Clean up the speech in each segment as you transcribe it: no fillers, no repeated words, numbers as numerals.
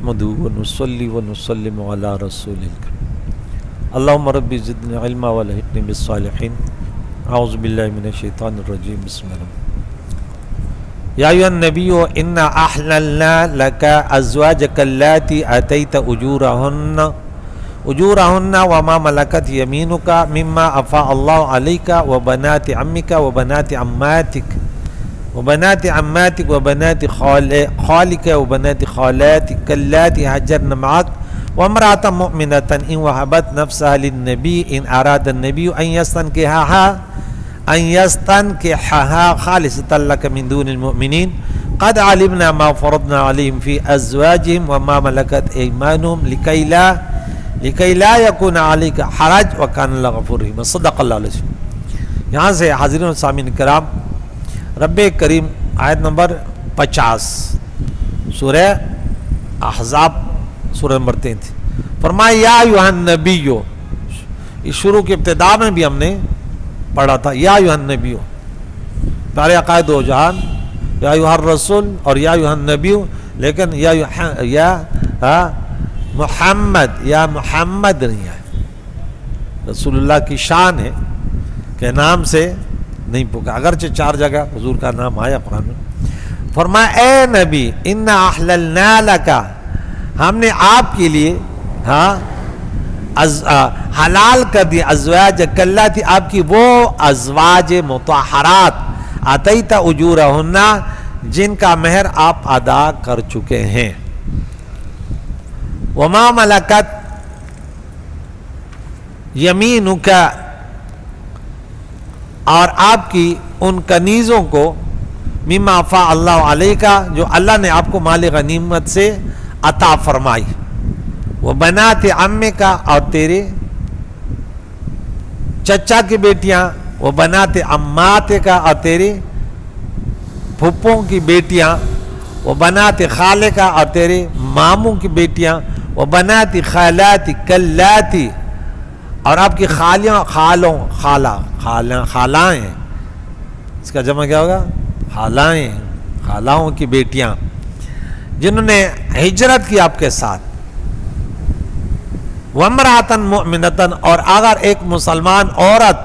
نحمده ونصلي ونسلم على رسول الكريم اللهم ربي زدني علما والحقني بالصالحين اعوذ بالله من الشيطان الرجيم بسم الله يا أيها النبي إنا أحللنا لك أزواجك اللاتي آتيت أجورهن وما ملكت يمينك مما أفاء الله عليك وبنات عمك وبنات عماتك وبنات خالك وبنات خالاتك اللاتي هاجرن معك وامرأة مؤمنة إن وهبت نفسها للنبي إن أراد النبي أن يستنكحها خالصة لك من دون المؤمنين قد علمنا ما فرضنا عليهم في أزواجهم وما ملكت أيمانهم لكي لا يكون عليك حرج وكان الله غفور رحيم صدق اللہ علیہ وسلم. یہاں سے حاضرین و سامعین کرام رب کریم آیت نمبر 50 سورہ احزاب سورہ نمبر 3 تھی. فرمایا یا ایھا النبی، اس شروع کی ابتدا میں بھی ہم نے پڑھا تھا یا ایھا النبی، پیارے عقائد و جہان، یا ایھا الرسول اور یا ایھا النبی، لیکن یا محمد نہیں ہے. رسول اللہ کی شان ہے کہ نام سے نہیں پکا، اگرچہ 4 جگہ حضور کا نام آیا قرآن میں. فرمایا اے نبی انا احللنا لک، ہم نے آپ کے لیے حلال کر دی ازواجک اللاتی، آپ کی وہ ازواج مطہرات آتیت اجورہن جن کا مہر آپ ادا کر چکے ہیں، وما ملکت یمینک، اور آپ کی ان کنیزوں کو مما افاء اللہ علیک، جو اللہ نے آپ کو مال غنیمت سے عطا فرمائی، وہ بنات عمک، اور تیرے چچا کی بیٹیاں، وہ بنات عماتک، اور تیرے پھپھوں کی بیٹیاں، وہ بنات خالک، اور تیرے ماموں کی بیٹیاں، وہ بنات خالاتک اللاتی، اور آپ کی خالائیں، اس کا جمع کیا ہوگا؟ خالاؤں کی بیٹیاں جنہوں نے ہجرت کی آپ کے ساتھ. وامرأۃ مؤمنۃ، اور اگر ایک مسلمان عورت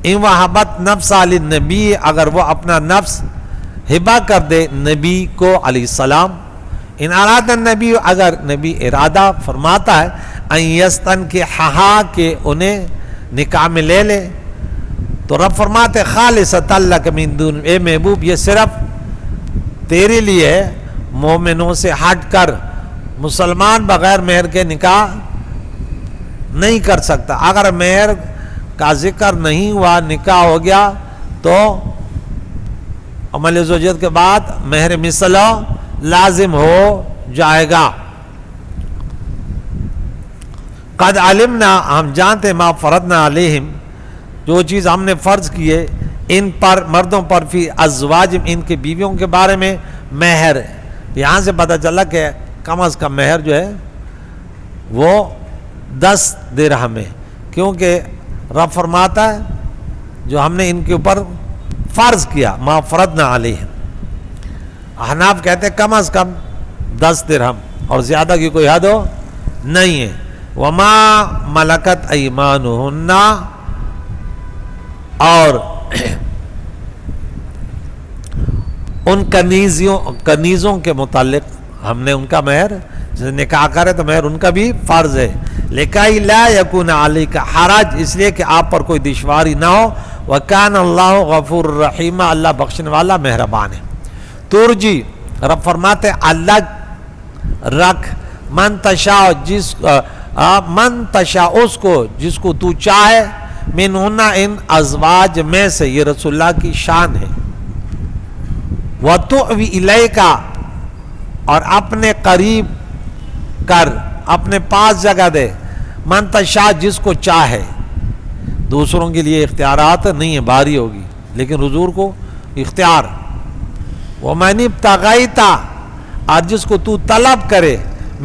ان وہبت نفسہا للنبی، اگر وہ اپنا نفس ہبہ کر دے نبی کو علیہ السلام، ان اراد النبی، اگر نبی ارادہ فرماتا ہے ان یستنکحھا، کہ انہیں نکاح میں لے لے، تو رب فرماتے خالصۃ لک من دون، اے محبوب یہ صرف تیرے لیے مومنوں سے ہٹ کر مسلمان بغیر مہر کے نکاح نہیں کر سکتا. اگر مہر کا ذکر نہیں ہوا، نکاح ہو گیا، تو عمل زوجیت کے بعد مہر مثلہ لازم ہو جائے گا. قد علمنا، ہم جانتے ما فرضنا علیہم، جو چیز ہم نے فرض کیے ان پر، مردوں پر، فی ازواجہم، ان کے بیویوں کے بارے میں مہر. یہاں سے پتہ چلا کہ کم از کم مہر جو ہے وہ 10 درہم ہے، کیونکہ رب فرماتا ہے جو ہم نے ان کے اوپر فرض کیا ما فرضنا علیہم. احناف کہتے ہیں کم از کم 10 درہم، اور زیادہ کی کوئی حد ہو نہیں ہے. وما ملکت ایمانہن، اور ان کنیزوں کے متعلق ہم نے ان کا مہر، جیسے نکاح کرے تو مہر ان کا بھی فرض ہے. لِكَيْ لَا يَكُونَ عَلَيْكَ حَرَج، اس لیے کہ آپ پر کوئی دشواری نہ ہو. وَكَانَ اللَّهُ غَفُورٌ رَحِيمًا، اللہ بخشنے والا مہربان ہے. ترجی، رب فرماتے اللہ رکھ من تشاء، اس کو جس کو تو چاہے، منہن، ان ازواج میں سے، یہ رسول اللہ کی شان ہے. وَتُعْوِي إِلَيْكَ، اور اپنے قریب کر، اپنے پاس جگہ دے، من تشاء، جس کو چاہے. دوسروں کے لیے اختیارات نہیں ہے، باری ہوگی، لیکن حضور کو اختیار. وَمَنِ ابْتَغَيْتَ، اور جس کو تو طلب کرے،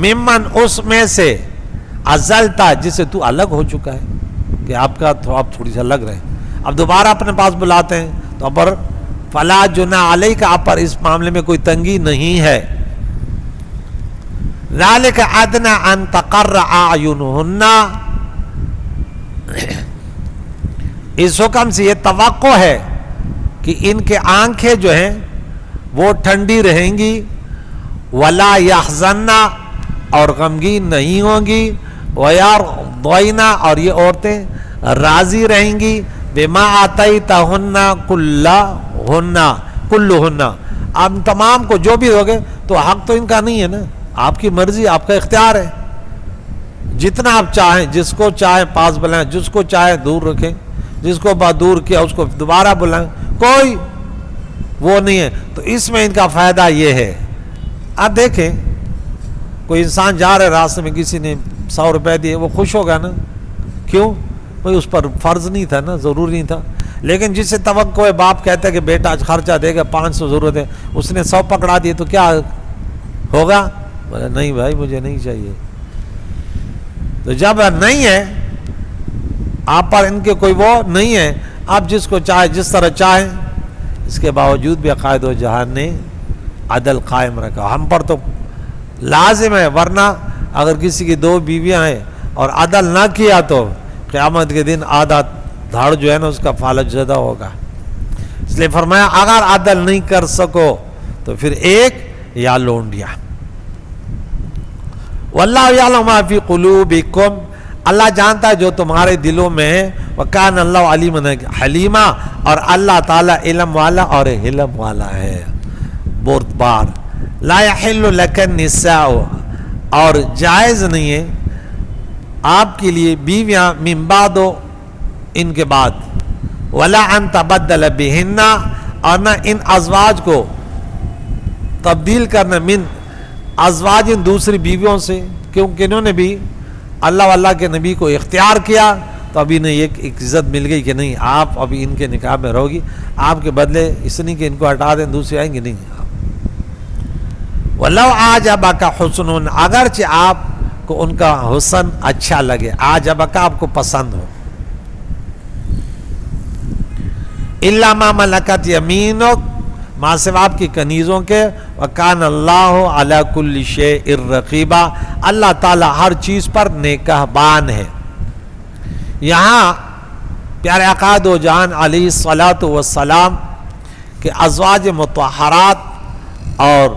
ممن، اس میں سے، عزلتا، جسے تو الگ ہو چکا ہے، کہ آپ کا تو آپ تھوڑی سی الگ رہے، اب دوبارہ اپنے پاس بلاتے ہیں، تو اب فلا جناح علیک، آپ پر اس معاملے میں کوئی تنگی نہیں ہے. ذالک ادنی ان تقر اعینہن، اس حکم سے یہ توقع ہے کہ ان کے آنکھیں جو ہیں وہ ٹھنڈی رہیں گی، ولا یحزن، اور غمگین نہیں ہوں گی، ویرضین، اور یہ عورتیں راضی رہیں گی، بما آتیتہن کلہن، آپ تمام کو جو بھی ہوگے، تو حق تو ان کا نہیں ہے نا، آپ کی مرضی، آپ کا اختیار ہے، جتنا آپ چاہیں، جس کو چاہیں پاس بلائیں، جس کو چاہیں دور رکھیں، جس کو دور کیا اس کو دوبارہ بلائیں، کوئی وہ نہیں ہے۔ تو اس میں ان کا فائدہ یہ ہے، آپ دیکھیں کوئی انسان جا رہے راستے میں، کسی نے 100 روپے دیے، وہ خوش ہوگا نا، کیوں؟ بھئی اس پر فرض نہیں تھا نا، ضروری نہیں تھا، لیکن جس سے توقع ہے، باپ کہتا ہے کہ بیٹا آج خرچہ دے گا، 500 ضرورت ہے، اس نے 100 پکڑا دیے تو کیا ہوگا؟ بولے نہیں بھائی مجھے نہیں چاہیے۔ تو جب نہیں ہے آپ پر، ان کے کوئی وہ نہیں ہے، آپ جس کو چاہے جس طرح چاہیں، اس کے باوجود بھی عقائد و جہان نے عدل قائم رکھا۔ ہم پر تو لازم ہے، ورنہ اگر کسی کی 2 بیویاں ہیں اور عدل نہ کیا تو قیامت کے دن آدھا دھڑ جو ہے نا اس کا فالج زدہ ہوگا۔ اس لیے فرمایا اگر عدل نہیں کر سکو تو پھر ایک یا لونڈیا۔ واللہ یعلم ما فی قلوبکم، اللہ جانتا ہے جو تمہارے دلوں میں ہے، وکان اللہ علیما حلیما، اور اللہ تعالیٰ علم والا اور حلم والا ہے، بردبار۔ لا یحل لک النساء، اور جائز نہیں ہے آپ کے لیے بیویاں، من بعد، ان کے بعد، ولا ان تبدل بہن، اور نہ ان ازواج کو تبدیل کرنا، من ازواج، ان دوسری بیویوں سے، کیونکہ انہوں نے بھی اللہ واللہ کے نبی کو اختیار کیا، تو ابھی انہیں ایک عزت مل گئی کہ نہیں آپ ابھی ان کے نکاح میں رہو گی، آپ کے بدلے اس نہیں کہ ان کو ہٹا دیں دوسری آئیں گی، نہیں۔ وَلَوْ أَعْجَبَكَ حُسْنٌ، اگرچہ آپ کو ان کا حسن اچھا لگے، أَعْجَبَكَ آپ کو پسند ہو، إِلَّا مَا مَلَكَتْ يَمِينُكَ، ماں سوا آپ کی کنیزوں کے، وَكَانَ اللَّهُ عَلَى كُلِّ شَيْءٍ رَقِيبًا، اللہ تعالیٰ ہر چیز پر نگہبان ہے۔ یہاں پیارے آقا دو جہان علیہ الصلاۃ والسلام کے ازواج مطہرات اور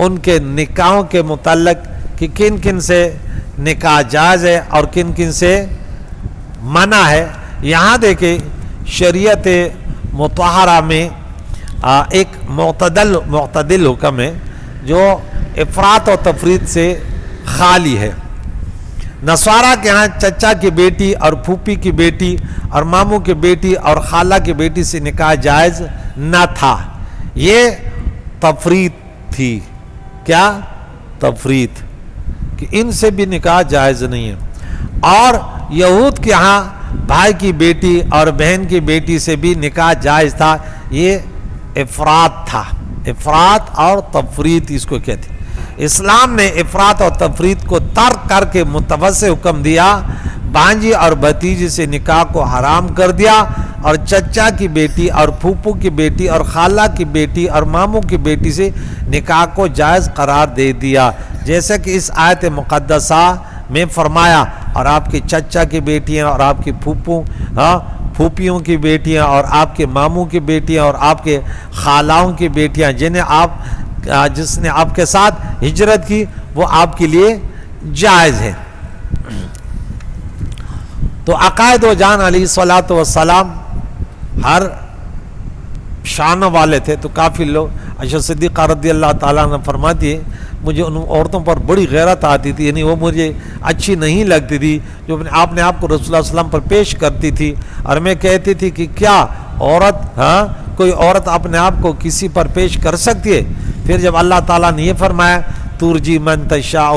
ان کے نکاحوں کے متعلق کہ کن کن سے نکاح جائز ہے اور کن کن سے منع ہے، یہاں دیکھیں شریعت مطہرہ میں ایک معتدل حکم ہے جو افراط و تفریط سے خالی ہے۔ نصارہ کے ہاں چچا کی بیٹی اور پھوپھی کی بیٹی اور ماموں کی بیٹی اور خالہ کی بیٹی سے نکاح جائز نہ تھا، یہ تفریط تھی۔ کیا؟ تفریط، کہ ان سے بھی نکاح جائز نہیں ہے۔ اور یہود کے ہاں بھائی کی بیٹی اور بہن کی بیٹی سے بھی نکاح جائز تھا، یہ افراط تھا۔ افراط اور تفریط اس کو کہتے ہیں۔ اسلام نے افراط اور تفریط کو ترک کر کے متوسع حکم دیا، بھانجی اور بھتیجی سے نکاح کو حرام کر دیا، اور چچا کی بیٹی اور پھوپھو کی بیٹی اور خالہ کی بیٹی اور ماموں کی بیٹی سے نکاح کو جائز قرار دے دیا، جیسے کہ اس آیت مقدسہ میں فرمایا، اور آپ کے چچا کی بیٹیاں اور آپ کی پھوپھیوں کی بیٹیاں اور آپ کے ماموں کی بیٹیاں اور آپ کے خالاؤں کی بیٹیاں جس نے آپ کے ساتھ ہجرت کی، وہ آپ کے لیے جائز ہے۔ تو عقائد و جان علیہ الصلاۃ والسلام ہر شان والے تھے، تو کافی لوگ، عائشہ صدیقہ رضی اللہ تعالیٰ عنہ فرماتی ہے مجھے ان عورتوں پر بڑی غیرت آتی تھی، یعنی وہ مجھے اچھی نہیں لگتی تھی جو اپنے آپ کو رسول اللہ صلی اللہ علیہ وسلم پر پیش کرتی تھی، اور میں کہتی تھی کہ کیا عورت کوئی عورت اپنے آپ کو کسی پر پیش کر سکتی ہے؟ پھر جب اللہ تعالیٰ نے یہ فرمایا ترجی من تشاء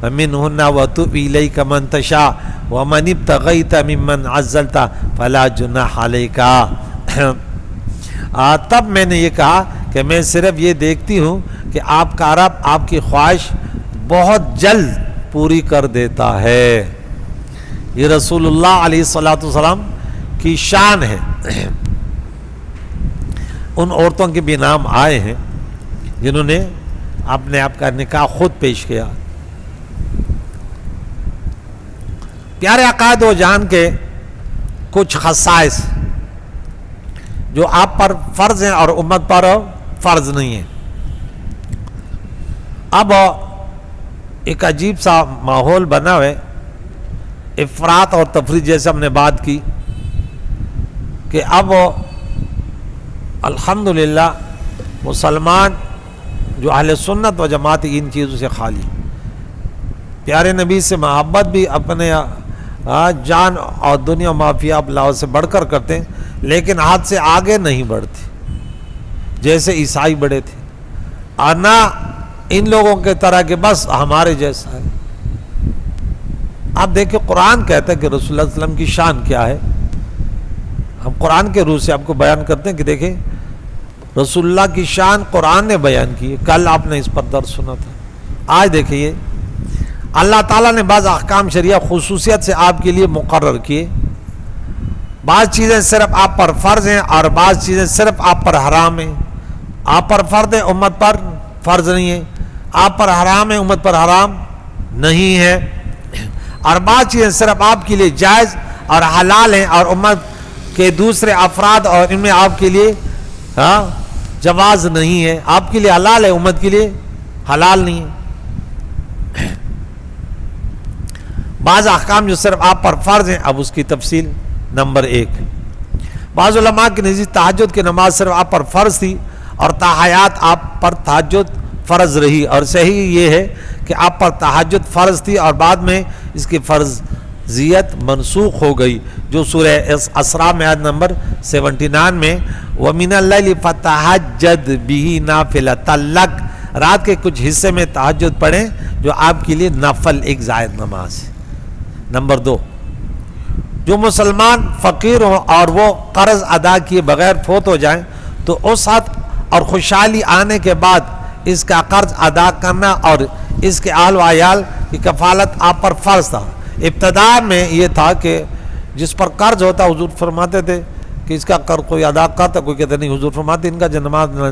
منہن وتؤوی الیک من تشاء ومن ابتغیت ممن عزلت فلا جناح علیک، تب میں نے یہ کہا کہ میں صرف یہ دیکھتی ہوں کہ آپ کا رب آپ کی خواہش بہت جلد پوری کر دیتا ہے۔ یہ رسول اللہ علیہ الصلوۃ والسلام کی شان ہے۔ ان عورتوں کے بھی نام آئے ہیں جنہوں نے اپنے آپ کا نکاح خود پیش کیا، پیارے عقائد و جان کے کچھ خصائص جو آپ پر فرض ہیں اور امت پر فرض نہیں ہیں. اب ایک عجیب سا ماحول بنا ہے، افراط اور تفریط جیسے ہم نے بات کی کہ اب الحمدللہ مسلمان جو اہل سنت و جماعت ان چیزوں سے خالی، پیارے نبی سے محبت بھی اپنے جان اور دنیا مافیا اللہ سے بڑھ کر کرتے ہیں، لیکن حد سے آگے نہیں بڑھتے جیسے عیسائی بڑھے تھے، اور نہ ان لوگوں کے طرح کہ بس ہمارے جیسا ہے. آپ دیکھیں قرآن کہتا ہے کہ رسول اللہ صلی اللہ علیہ وسلم کی شان کیا ہے. ہم قرآن کے روح سے آپ کو بیان کرتے ہیں کہ دیکھیں رسول اللہ کی شان قرآن نے بیان کی ہے. کل آپ نے اس پر درس سنا تھا. آج دیکھیے اللہ تعالیٰ نے بعض احکام شریعہ خصوصیت سے آپ کے لیے مقرر کیے. بعض چیزیں صرف آپ پر فرض ہیں اور بعض چیزیں صرف آپ پر حرام ہیں. آپ پر فرض ہے، امت پر فرض نہیں ہے. آپ پر حرام ہے، امت پر حرام نہیں ہے. اور بعض چیزیں صرف آپ کے لیے جائز اور حلال ہیں اور امت کے دوسرے افراد اور ان میں آپ کے لیے جواز نہیں ہے. آپ کے لیے حلال ہے، امت کے لیے حلال نہیں ہے. بعض احکام جو صرف آپ پر فرض ہیں، اب اس کی تفصیل. نمبر 1، بعض علماء کے نزدیک تہجد کی نماز صرف آپ پر فرض تھی اور تا حیات آپ پر تہجد فرض رہی، اور صحیح یہ ہے کہ آپ پر تہجد فرض تھی اور بعد میں اس کی فرضیت منسوخ ہو گئی، جو سورہ اسراء میں آیت نمبر 79 میں وَمِنَ اللَّيْلِ فَتَہَجَّدْ بِهِ نَافِلَةً لَكَ، رات کے کچھ حصے میں تہجد پڑھیں جو آپ کے لیے نفل ایک زائد نماز ہے. نمبر 2، جو مسلمان فقیر ہوں اور وہ قرض ادا کیے بغیر فوت ہو جائیں تو وسعت اور خوشحالی آنے کے بعد اس کا قرض ادا کرنا اور اس کے اہل و عیال کی کفالت آپ پر فرض تھا. ابتدا میں یہ تھا کہ جس پر قرض ہوتا حضور فرماتے تھے کہ اس کا قرض کوئی ادا کرتا، کوئی کہتے نہیں. حضور فرماتے ان کا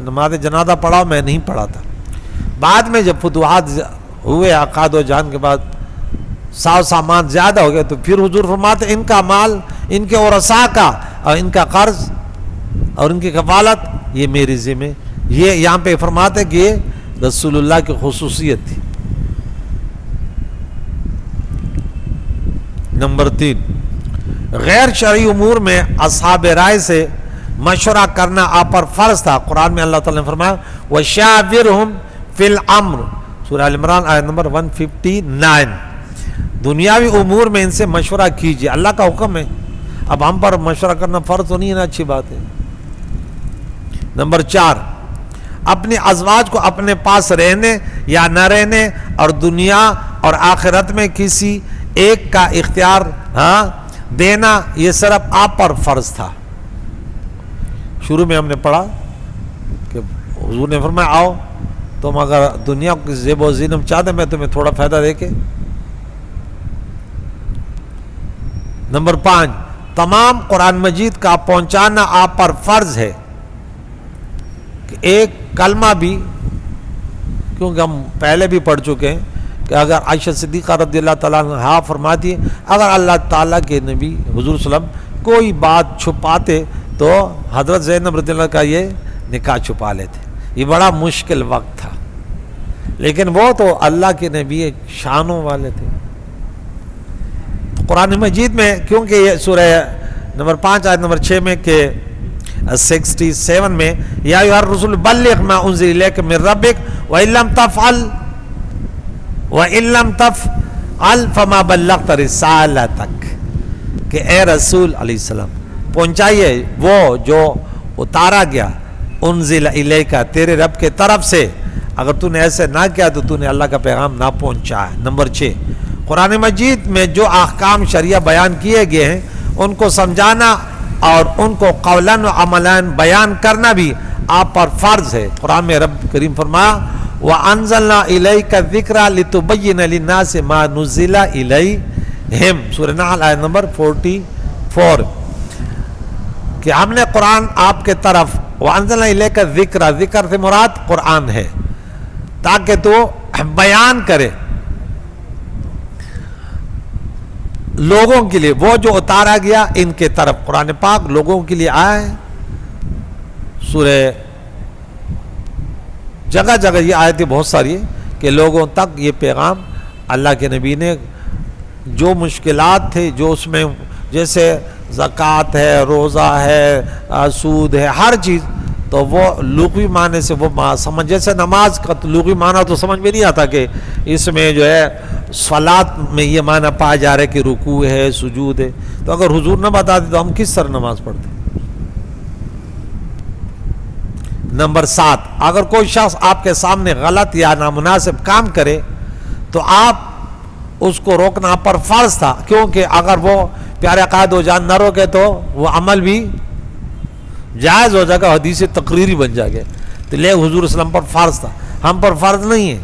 نماز جنازہ پڑھا، میں نہیں پڑھا تھا. بعد میں جب فتوحات ہوئے عقائد و جان کے بعد سامان زیادہ ہو گیا تو پھر حضور فرماتے ان کا مال، ان کے ورثاء کا اور ان کا قرض اور ان کی کفالت یہ میری ذمہ. یہ یہاں پہ فرماتے کہ یہ رسول اللہ کی خصوصیت تھی. نمبر 3، غیر شرعی امور میں اصحاب رائے سے مشورہ کرنا آپ پر فرض تھا. قرآن میں اللہ تعالیٰ نے فرمایا وَشَاوِرْهُمْ فِي الْأَمْرِ، سورہ ال عمران آیت نمبر 159. دنیاوی امور میں ان سے مشورہ کیجیے، اللہ کا حکم ہے. اب ہم پر مشورہ کرنا فرض تو نہیں ہے نا، اچھی بات ہے. نمبر 4، اپنے ازواج کو اپنے پاس رہنے یا نہ رہنے اور دنیا اور آخرت میں کسی ایک کا اختیار دینا یہ صرف آپ پر فرض تھا. شروع میں ہم نے پڑھا کہ حضور نے فرمایا آؤ تم اگر دنیا کو زیب و زینت چاہتے میں تمہیں تھوڑا فائدہ دے کے. نمبر 5، تمام قرآن مجید کا پہنچانا آپ پر فرض ہے کہ ایک کلمہ بھی، کیونکہ ہم پہلے بھی پڑھ چکے ہیں کہ اگر عائشہ صدیقہ رضی اللہ تعالیٰ عنہا فرماتی ہے اگر اللہ تعالیٰ کے نبی حضور صلی اللہ علیہ وسلم کوئی بات چھپاتے تو حضرت زینب رضی اللہ کا یہ نکاح چھپا لیتے. یہ بڑا مشکل وقت تھا، لیکن وہ تو اللہ کے نبی شانوں والے تھے. قرآن مجید میں کیونکہ یہ سورہ نمبر 5 آیت نمبر 6 میں کہ 67 میں یا ایھا الرسول بلغ ما انزل الیک من ربک وان لم تفعل فما بلغت رسالتک، کہ اے رسول علیہ السلام پہنچائیے وہ جو اتارا گیا انزل الیک تیرے رب کے طرف سے. اگر تو نے ایسے نہ کیا تو تو نے اللہ کا پیغام نہ پہنچا ہے. نمبر 6، قرآن مجید میں جو احکام شریعہ بیان کیے گئے ہیں ان کو سمجھانا اور ان کو قولاً و عملاً بیان کرنا بھی آپ پر فرض ہے. قرآن میں رب کریم فرمایا وَأَنزَلْنَا إِلَيْكَ الذِّكْرَ لِتُبَيِّنَ لِلنَّاسِ مَا نُزِّلَ إِلَيْهِمْ، سورہ نحل آیت نمبر 44، کہ ہم نے قرآن آپ کے طرف وَأَنزَلْنَا إِلَيْكَ الذِّكْرَ، ذکر سے مراد قرآن ہے، تاکہ تو بیان کرے لوگوں کے لیے وہ جو اتارا گیا ان کے طرف، قرآن پاک لوگوں کے لیے آیا ہے. سورہ جگہ جگہ یہ آیتیں بہت ساری ہیں کہ لوگوں تک یہ پیغام اللہ کے نبی نے جو مشکلات تھے، جو اس میں جیسے زکوٰۃ ہے، روزہ ہے، سود ہے، ہر چیز، تو وہ لغوی معنی سے وہ سمجھ، جیسے نماز کا لغوی معنی تو سمجھ میں نہیں آتا کہ اس میں جو ہے صلاۃ میں یہ معنی پایا جا رہا ہے کہ رکوع ہے، سجود ہے. تو اگر حضور نہ بتاتے تو ہم کس طرح نماز پڑھتے؟ نمبر 7، اگر کوئی شخص آپ کے سامنے غلط یا نامناسب کام کرے تو آپ اس کو روکنا پر فرض تھا، کیونکہ اگر وہ پیارے قائد و جان نہ روکے تو وہ عمل بھی جائز ہو جائے گا، حدیث تقریری بن جائے گا. تو لے حضور صلی اللہ علیہ وسلم پر فرض تھا، ہم پر فرض نہیں ہے،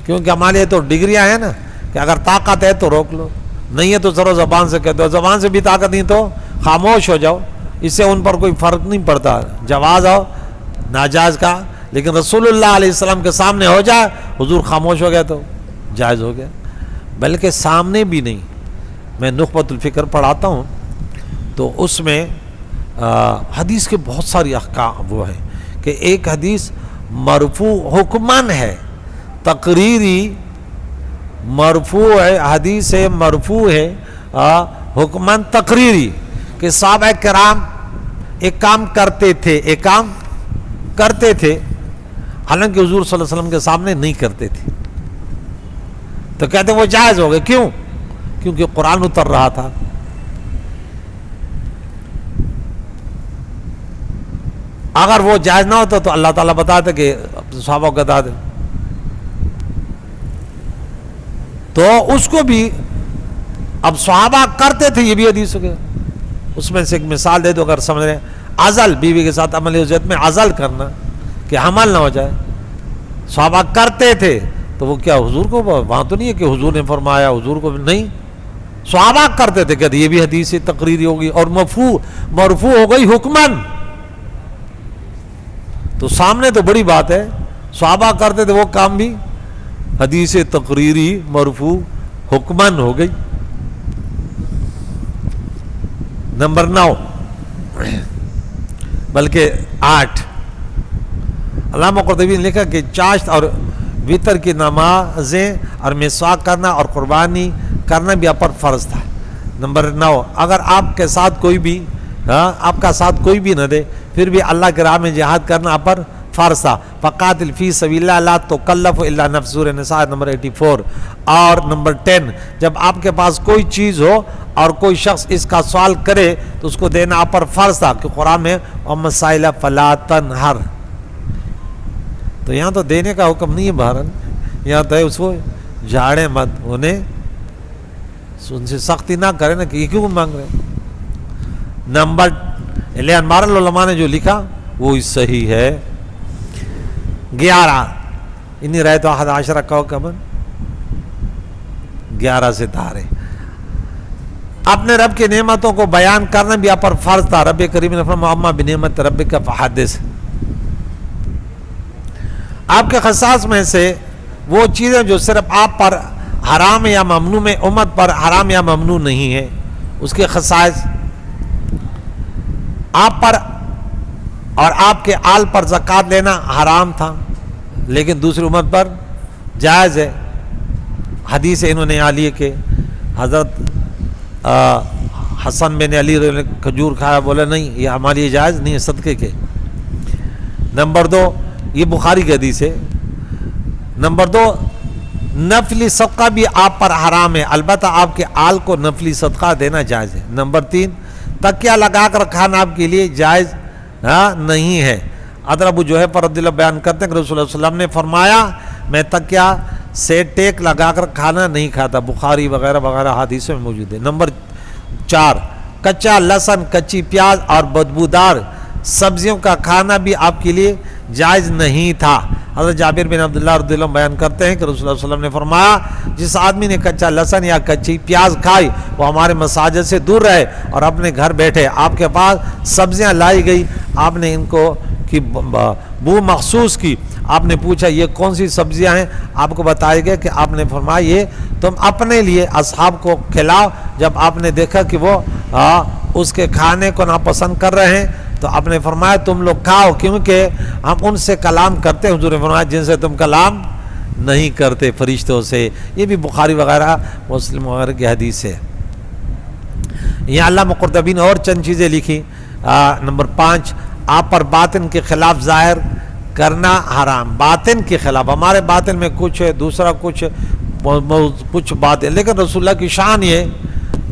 کیونکہ ہمارے تو ڈگریاں ہیں نا کہ اگر طاقت ہے تو روک لو، نہیں ہے تو ذرا زبان سے کہتے ہو، زبان سے بھی طاقت نہیں تو خاموش ہو جاؤ، اس سے ان پر کوئی فرق نہیں پڑتا، جواز ہو ناجائز کا. لیکن رسول اللہ علیہ السلام کے سامنے ہو جائے، حضور خاموش ہو گیا تو جائز ہو گیا. بلکہ سامنے بھی نہیں، میں نخبۃ الفکر پڑھاتا ہوں تو اس میں حدیث کے بہت ساری احکام وہ ہیں کہ ایک حدیث مرفوع حکماً ہے، تقریری مرفوع ہے، حدیث مرفوع ہے حکماً تقریری، کہ صحابہ کرام ایک کام کرتے تھے حالانکہ حضور صلی اللہ علیہ وسلم کے سامنے نہیں کرتے تھے، تو کہتے وہ جائز ہو گئے. کیوں؟ کیونکہ قرآن اتر رہا تھا. اگر وہ جائز نہ ہوتا تو اللہ تعالیٰ بتاتے کہ صحابہ کو بتا دے، تو اس کو بھی اب صحابہ کرتے تھے، یہ بھی حدیث ہو گیا. اس میں سے ایک مثال دے دو اگر سمجھ رہے ہیں، عزل، بیوی کے ساتھ عمل عزت میں عزل کرنا کہ حمل نہ ہو جائے، صحابہ کرتے تھے، تو وہ کیا حضور کو وہاں تو نہیں ہے کہ حضور نے فرمایا، حضور کو نہیں، صحابہ کرتے تھے، کہتے یہ بھی حدیث تقریری ہوگی اور مرفوع ہو گئی حکماً. تو سامنے تو بڑی بات ہے، صحابہ کرتے تھے وہ کام بھی حدیث تقریری مرفوع حکماً ہو گئی. نمبر 9 بلکہ 8، علامہ قرطبی نے لکھا کہ چاشت اور وطر کی نمازیں اور مسواک کرنا اور قربانی کرنا بھی آپ پر فرض تھا. نمبر 9، اگر آپ کا ساتھ کوئی بھی نہ دے پھر بھی اللہ کے راہ میں جہاد کرنا آپ پر فرض تھا. فقاتل فی سبیل اللہ لا تکلف الا نفس، سورہ نساء نمبر 84. اور نمبر 10، جب آپ کے پاس کوئی چیز ہو اور کوئی شخص اس کا سوال کرے تو اس کو دینا آپ پر فرض تھا، کہ قرآن میں وَأَمَّا السَّائِلَ فَلَا تَنْهَرْ. تو یہاں تو دینے کا حکم نہیں ہے، بہرحال یہاں تو ہے اس کو جھاڑے مت، انہیں ان سے سختی نہ کرے نا کہ یہ کیوں مانگ رہے. نمبر انوار العلماء نے جو لکھا وہ صحیح ہے. 11، انی رأیت 11 کوكبا، 11 ستارے. اپنے رب کی نعمتوں کو بیان کرنا بھی آپ پر فرض تھا. رب کریم نے فرمایا اما بنعمت ربک فحدث. آپ کے خصائص میں سے وہ چیزیں جو صرف آپ پر حرام یا ممنوع میں، امت پر حرام یا ممنوع نہیں ہے، اس کے خصائص آپ پر اور آپ کے آل پر زکوٰۃ لینا حرام تھا لیکن دوسری امت پر جائز ہے. حدیث انہوں نے یہاں لی کہ حضرت حسن بن علی نے کھجور کھایا، بولے نہیں یہ ہمارے لیے جائز نہیں ہے صدقے کے. نمبر 2، یہ بخاری کی حدیث ہے. نمبر 2، نفلی صدقہ بھی آپ پر حرام ہے، البتہ آپ کے آل کو نفلی صدقہ دینا جائز ہے. نمبر 3، تکیہ لگا کر کھانا آپ کے لیے جائز نہیں ہے. حضرت ابو جوہیفہ رضی اللہ بیان کرتے ہیں کہ رسول اللہ صلی اللہ علیہ وسلم نے فرمایا میں تکیہ سے ٹیک لگا کر کھانا نہیں کھاتا. بخاری وغیرہ وغیرہ حدیثوں میں موجود ہے. نمبر 4، کچا لہسن، کچی پیاز اور بدبودار سبزیوں کا کھانا بھی آپ کے لیے جائز نہیں تھا. حضرت جابر بن عبداللہ رضی اللہ عنہ بیان کرتے ہیں کہ رسول اللہ صلی اللہ علیہ وسلم نے فرمایا جس آدمی نے کچا لہسن یا کچی پیاز کھائی وہ ہمارے مساجد سے دور رہے اور اپنے گھر بیٹھے. آپ کے پاس سبزیاں لائی گئی، آپ نے ان کو کی بو مخصوص کی، آپ نے پوچھا یہ کون سی سبزیاں ہیں، آپ کو بتایا گیا کہ آپ نے فرمایا یہ تم اپنے لیے اصحاب کو کھلاؤ۔ جب آپ نے دیکھا کہ وہ اس کے کھانے کو ناپسند کر رہے ہیں تو آپ نے فرمایا تم لوگ کھاؤ، کیونکہ ہم ان سے کلام کرتے ہیں، حضور نے فرمایا جن سے تم کلام نہیں کرتے، فرشتوں سے۔ یہ بھی بخاری وغیرہ مسلم وغیرہ کی حدیث ہے۔ یہاں علامہ قرطبی نے اور چند چیزیں لکھی۔ نمبر 5، آپ پر باطن کے خلاف ظاہر کرنا حرام۔ باطن کے خلاف، ہمارے باطن میں کچھ ہے، دوسرا کچھ بات ہے، لیکن رسول اللہ کی شان یہ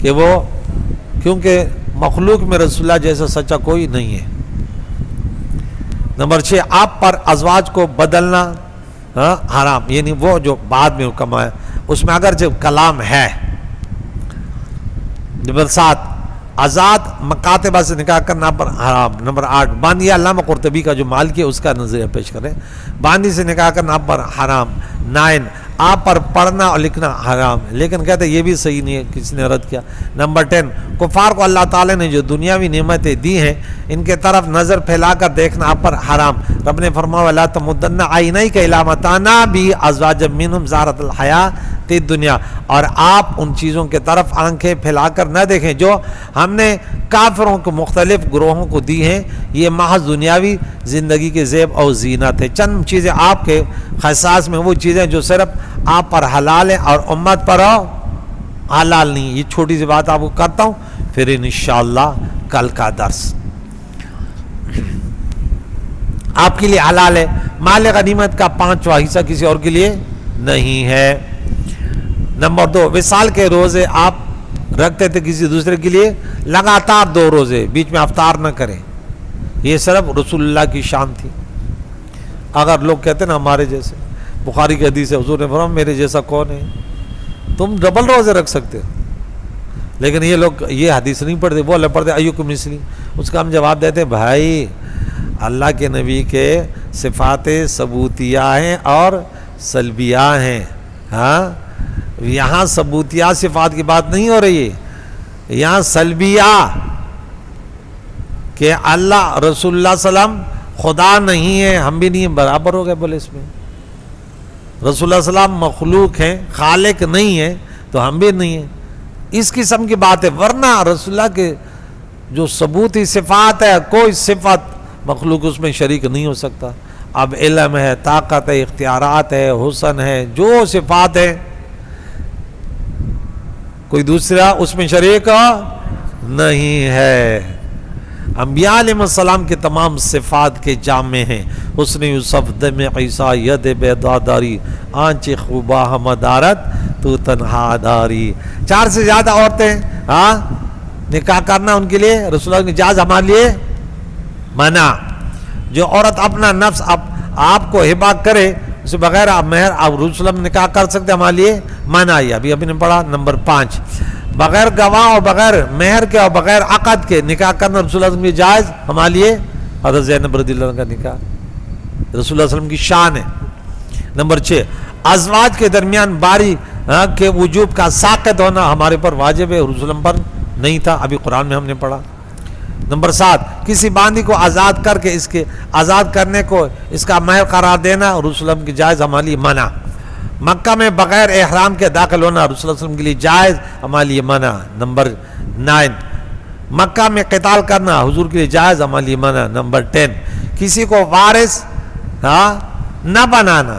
کہ وہ، کیونکہ مخلوق میں رسول اللہ جیسا سچا کوئی نہیں ہے۔ نمبر 6، آپ پر ازواج کو بدلنا حرام، یعنی وہ جو بعد میں حکم ہے اس میں اگر جب کلام ہے۔ نمبر 7، آزاد مکاتبہ سے نکاح کرنا پر حرام۔ نمبر 8، باندی، علامہ قرطبی کا جو مالکی ہے اس کا نظریہ پیش کریں، باندی سے نکاح کرنا پر حرام۔ 9، آپ پر پڑھنا اور لکھنا حرام، لیکن کہتے ہیں یہ بھی صحیح نہیں ہے، کسی نے رد کیا۔ نمبر 10، کفار کو اللہ تعالیٰ نے جو دنیاوی نعمتیں دی ہیں ان کے طرف نظر پھیلا کر دیکھنا آپ پر حرام۔ رب نے فرمایا وَلَا تَمُدَّنَّ عَيْنَيْكَ إِلَىٰ مَتَاعٍ بِهِ أَزْوَاجًا مِّنْهُمْ زَهْرَةَ الْحَيَاةِ الدُّنْيَا، اور آپ ان چیزوں کے طرف آنکھیں پھیلا کر نہ دیکھیں جو ہم نے کافروں کو مختلف گروہوں کو دی ہیں، یہ محض دنیاوی زندگی کے زیب اور زینت ہے۔ چند چیزیں آپ کے خصاص میں وہ چیزیں جو صرف آپ پر حلال ہیں اور امت پر حلال نہیں۔ یہ چھوٹی سی بات آپ کو کرتا ہوں، پھر انشاءاللہ کل کا درس۔ آپ کے لیے حلال ہے مال غنیمت کا 5واں حصہ، کسی اور کے لیے نہیں ہے۔ نمبر 2، وصال کے روزے آپ رکھتے تھے کسی دوسرے کے لیے، لگاتار 2 روزے، بیچ میں افطار نہ کریں، یہ صرف رسول اللہ کی شان تھی۔ اگر لوگ کہتے ہیں نا ہمارے جیسے، بخاری کی حدیث ہے حضور نے فرمایا میرے جیسا کون ہے، تم ڈبل روزے رکھ سکتے ہو، لیکن یہ لوگ یہ حدیث نہیں پڑھتے، وہ اللہ پڑھتے ایوکم مثلی۔ اس کا ہم جواب دیتے ہیں بھائی اللہ کے نبی کے صفات ثبوتیہ ہیں اور سلبیہ ہیں۔ ہاں، یہاں ثبوتیہ صفات کی بات نہیں ہو رہی ہے، یہاں سلبیہ کہ اللہ رسول اللہ صلی اللہ علیہ وسلم خدا نہیں ہے، ہم بھی نہیں ہیں، برابر ہو گئے بولے اس میں۔ رسول اللہ صلی اللہ علیہ وسلم مخلوق ہیں، خالق نہیں ہے تو ہم بھی نہیں ہیں، اس قسم کی بات ہے۔ ورنہ رسول اللہ کے جو ثبوتی صفات ہے، کوئی صفت مخلوق اس میں شریک نہیں ہو سکتا۔ اب علم ہے، طاقت ہے، اختیارات ہے، حسن ہے، جو صفات ہیں کوئی دوسرا اس میں شریک نہیں ہے۔ انبیاء علیہ السلام کے تمام صفات کے جامع ہیں، حسن یوسف، دم عیسیٰ، ید بیداداری، آنچ خوبہ ہمدارت تو تنہا داری۔ 4 سے زیادہ عورتیں نکاح کرنا ان کے لیے رسول اللہ کی اجازت، ہمارے لیے منع۔ جو عورت اپنا نفس آپ کو ہبہ کرے اسے بغیر مہر آپ رسول اللہ نکاح کر سکتے، ہمارے لیے منع ہے۔ ابھی نے پڑھا۔ نمبر 5، بغیر گواہ اور بغیر مہر کے اور بغیر عقد کے نکاح کرنا رسول اللہ کی جائز، ہمارے لیے حضرت زینب رضی اللہ عنہ کا نکاح رسول اللہ صلی اللہ علیہ وسلم کی شان ہے۔ نمبر 6، ازواج کے درمیان باری کے وجوب کا ساقط ہونا ہمارے پر واجب ہے، رسول اللہ پر نہیں تھا، ابھی قرآن میں ہم نے پڑھا۔ نمبر 7، کسی باندی کو آزاد کر کے اس کے آزاد کرنے کو اس کا مہر قرار دینا رسول اللہ کی جائز، ہمارے لیے منع۔ مکہ میں بغیر احرام کے داخل ہونا رسول اللہ صلی اللہ علیہ وسلم کے لیے جائز، ہمارے لیے منع۔ نمبر 9، مکہ میں قتال کرنا حضور کے لیے جائز، ہمارے لیے منع۔ نمبر 10، کسی کو وارث نہ بنانا،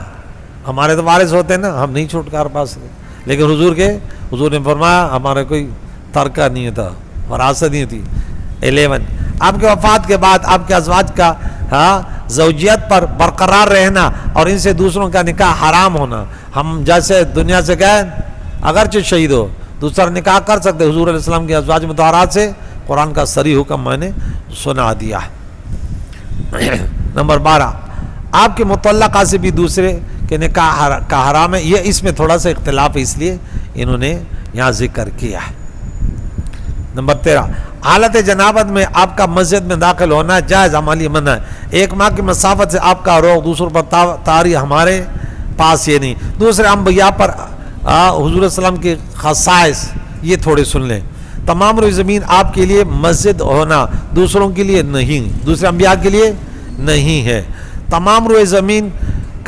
ہمارے تو وارث ہوتے ہیں نا، ہم نہیں چھٹکار پا سکتے، لیکن حضور نے فرمایا ہمارا کوئی ترکہ نہیں تھا، وراثت نہیں تھی۔ 11، آپ کے وفات کے بعد آپ کے ازواج کا زوجیت پر برقرار رہنا اور ان سے دوسروں کا نکاح حرام ہونا۔ ہم جیسے دنیا سے گئے اگرچہ شہید ہو دوسرا نکاح کر سکتے، حضور علیہ السلام کی ازواج مطہرات سے قرآن کا صریح حکم میں نے سنا دیا۔ نمبر 12، آپ کے مطلقہ سے بھی دوسرے کے نکاح کا حرام ہے، یہ اس میں تھوڑا سا اختلاف ہے، اس لیے انہوں نے یہاں ذکر کیا ہے۔ نمبر 13، حالت جنابت میں آپ کا مسجد میں داخل ہونا جائز، ہمارے منع ہے۔ 1 ماہ کی مسافت سے آپ کا روغ دوسروں پر طاری، ہمارے پاس یہ نہیں۔ دوسرے انبیاء پر حضور صلی اللہ علیہ وسلم کے خصائص یہ تھوڑے سن لیں۔ تمام روئے زمین آپ کے لیے مسجد ہونا، دوسروں کے لیے نہیں، دوسرے انبیاء کے لیے نہیں ہے۔ تمام روئے زمین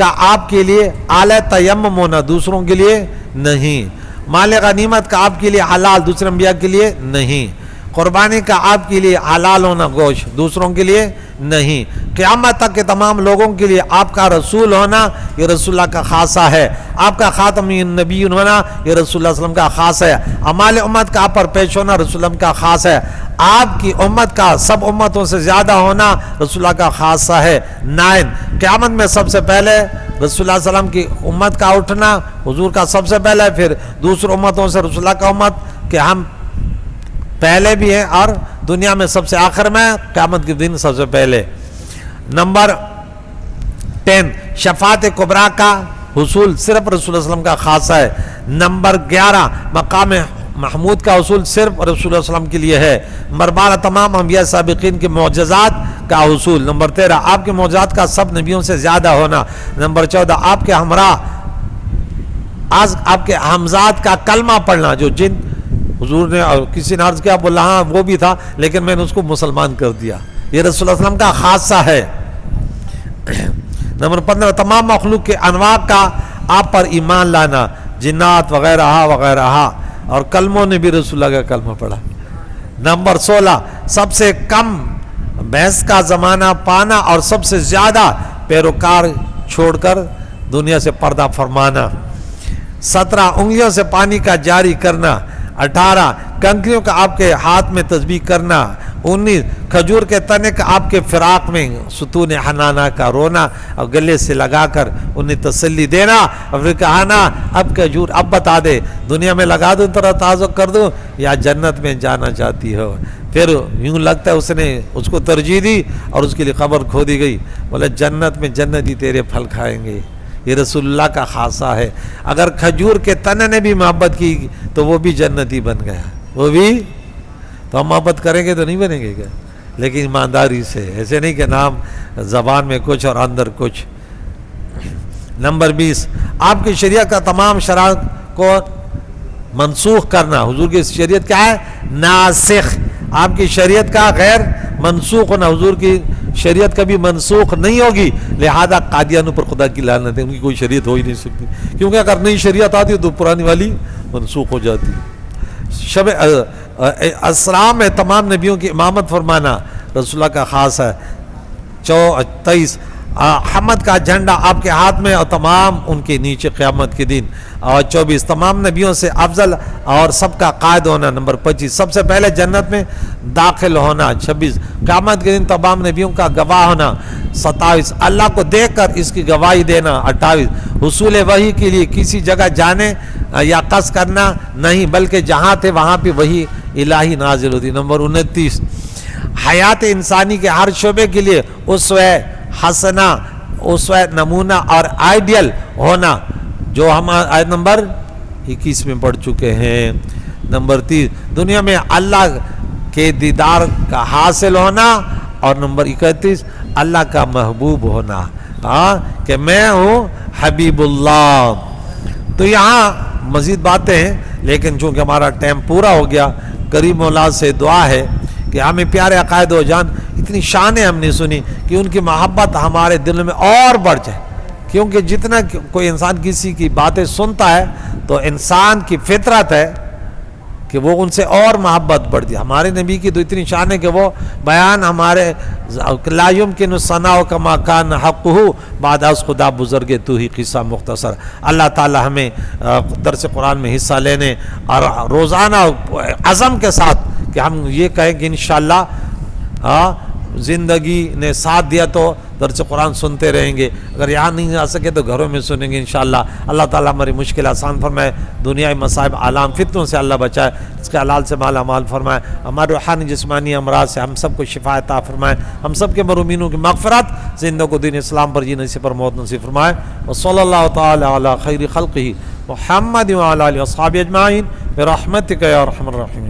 کا آپ کے لیے اعلی تیمم ہونا، دوسروں کے لیے نہیں۔ مال غنیمت کا آپ کے لیے حلال، دوسرے انبیاء کے لیے نہیں۔ قربانی کا آپ کے لیے حلال ہونا گوشت، دوسروں کے لیے نہیں۔ قیامت تک کے تمام لوگوں کے لیے آپ کا رسول ہونا یہ رسول اللہ کا خاصہ ہے، آپ کا خاتم النبی ہونا یہ رسول اللہ صلی اللہ علیہ وسلم کا خاص ہے، اعمال امت کا آپ پر پیش ہونا رسول اللہ کا خاص ہے، آپ کی امت کا سب امتوں سے زیادہ ہونا رسول اللہ کا خاصہ ہے۔ 9 قیامت میں سب سے پہلے رسول اللہ صلی اللہ علیہ وسلم کی امت کا اٹھنا، حضور کا سب سے پہلے، پھر دوسرے امتوں سے رسول اللہ کا امت کہ ہم پہلے بھی ہیں اور دنیا میں سب سے آخر میں، قیامت کے دن سب سے پہلے۔ نمبر 10 شفاعت کبریٰ کا حصول صرف رسول اللہ صلی اللہ علیہ وسلم کا خاصہ ہے۔ نمبر 11 مقام محمود کا حصول صرف رسول اللہ صلی اللہ علیہ وسلم کے لیے ہے۔ نمبر 12 تمام انبیاء سابقین کے معجزات کا حصول۔ نمبر 13 آپ کے معجزات کا سب نبیوں سے زیادہ ہونا۔ نمبر 14 آپ کے ہمراہ آپ کے حمزات کا کلمہ پڑھنا، جو جن حضور نے اور کسی نے عرض کیا، بولا ہاں وہ بھی تھا لیکن میں نے اس کو مسلمان کر دیا، یہ رسول اللہ صلی اللہ علیہ وسلم کا خاصہ ہے۔ نمبر 15 تمام مخلوق کے انواع کا آپ پر ایمان لانا، جنات وغیرہ وغیرہ، اور کلموں نے بھی رسول اللہ کا کلمہ پڑھا۔ نمبر 16 سب سے کم بحث کا زمانہ پانا اور سب سے زیادہ پیروکار چھوڑ کر دنیا سے پردہ فرمانا۔ 17 انگلیوں سے پانی کا جاری کرنا۔ 18 کنکریوں کا آپ کے ہاتھ میں تسبیح کرنا۔ 19 کھجور کے تنے کا آپ کے فراق میں ستون حنانہ کا رونا اور گلے سے لگا کر انہیں تسلی دینا، اور پھر کہانا اب کھجور اب بتا دے، دنیا میں لگا دوں ترا تعزق کر دوں یا جنت میں جانا چاہتی ہو؟ پھر یوں لگتا ہے اس نے اس کو ترجیح دی اور اس کے لیے قبر کھو دی گئی، بولے جنت میں جنتی تیرے پھل کھائیں گے۔ یہ رسول اللہ کا خاصہ ہے۔ اگر کھجور کے تنے نے بھی محبت کی تو وہ بھی جنتی بن گیا، وہ بھی، تو ہم محبت کریں گے تو نہیں بنیں گے کیا؟ لیکن ایمانداری سے، ایسے نہیں کہ نام زبان میں کچھ اور اندر کچھ۔ نمبر 20 آپ کی شریعت کا تمام شرائط کو منسوخ کرنا۔ حضور کی شریعت کیا ہے؟ ناسخ۔ آپ کی شریعت کا غیر منسوخ ہونا، حضور کی شریعت کبھی منسوخ نہیں ہوگی، لہذا قادیانوں پر خدا کی لعنت ہے، ان کی کوئی شریعت ہو ہی نہیں سکتی، کیونکہ اگر نئی شریعت آتی تو پرانی والی منسوخ ہو جاتی۔ شب اسراء میں تمام نبیوں کی امامت فرمانا رسول اللہ کا خاص ہے۔ 23 حمد کا جھنڈا آپ کے ہاتھ میں اور تمام ان کے نیچے قیامت کے دن۔ اور 24 تمام نبیوں سے افضل اور سب کا قائد ہونا۔ نمبر 25 سب سے پہلے جنت میں داخل ہونا۔ 26 قیامت کے دن تمام نبیوں کا گواہ ہونا۔ 27 اللہ کو دیکھ کر اس کی گواہی دینا۔ 28 حصول وحی کے لیے کسی جگہ جانے یا قصد کرنا نہیں، بلکہ جہاں تھے وہاں پہ وحی الہی نازل ہوتی۔ نمبر 29 حیات انسانی کے ہر شعبے کے لیے اسوہ حسنہ، اسوہ نمونہ اور آئیڈیل ہونا، جو ہم آیت نمبر 21 میں پڑھ چکے ہیں۔ نمبر 30 دنیا میں اللہ کے دیدار کا حاصل ہونا، اور نمبر 31 اللہ کا محبوب ہونا، کہ میں ہوں حبیب اللہ۔ تو یہاں مزید باتیں ہیں، لیکن چونکہ ہمارا ٹائم پورا ہو گیا، کریم مولا سے دعا ہے کہ ہمیں پیارے عقائد و جان اتنی شانیں ہم نے سنی کہ ان کی محبت ہمارے دل میں اور بڑھ جائے، کیونکہ جتنا کوئی انسان کسی کی باتیں سنتا ہے تو انسان کی فطرت ہے کہ وہ ان سے اور محبت بڑھتی ہے۔ ہمارے نبی کی تو اتنی شان ہے کہ وہ بیان ہمارے لا یمکن ثناء کما کان حقہ بعد از خدا بزرگ تو ہی قصہ مختصر۔ اللہ تعالی ہمیں درس قرآن میں حصہ لینے اور روزانہ عزم کے ساتھ کہ ہم یہ کہیں کہ انشاءاللہ زندگی نے ساتھ دیا تو درس قرآن سنتے رہیں گے، اگر یہاں نہیں آ سکے تو گھروں میں سنیں گے انشاءاللہ۔ اللہ تعالیٰ ہماری مشکل آسان فرمائے، دنیائی مصائب عالم فتنوں سے اللہ بچائے، اس کے حلال سے مالا مال فرمائے، ہمارے روحانی جسمانی امراض سے ہم سب کو شفا عطا فرمائے، ہم سب کے مرومینوں کی مغفرت، زندوں کو دین اسلام پر جینے سے پر موت نصیب فرمائے۔ وصلی اللہ تعالی علی خیر خلقہ محمد وعلی آلہ وصحبہ اجمعین برحمتک یا ارحم الراحمین۔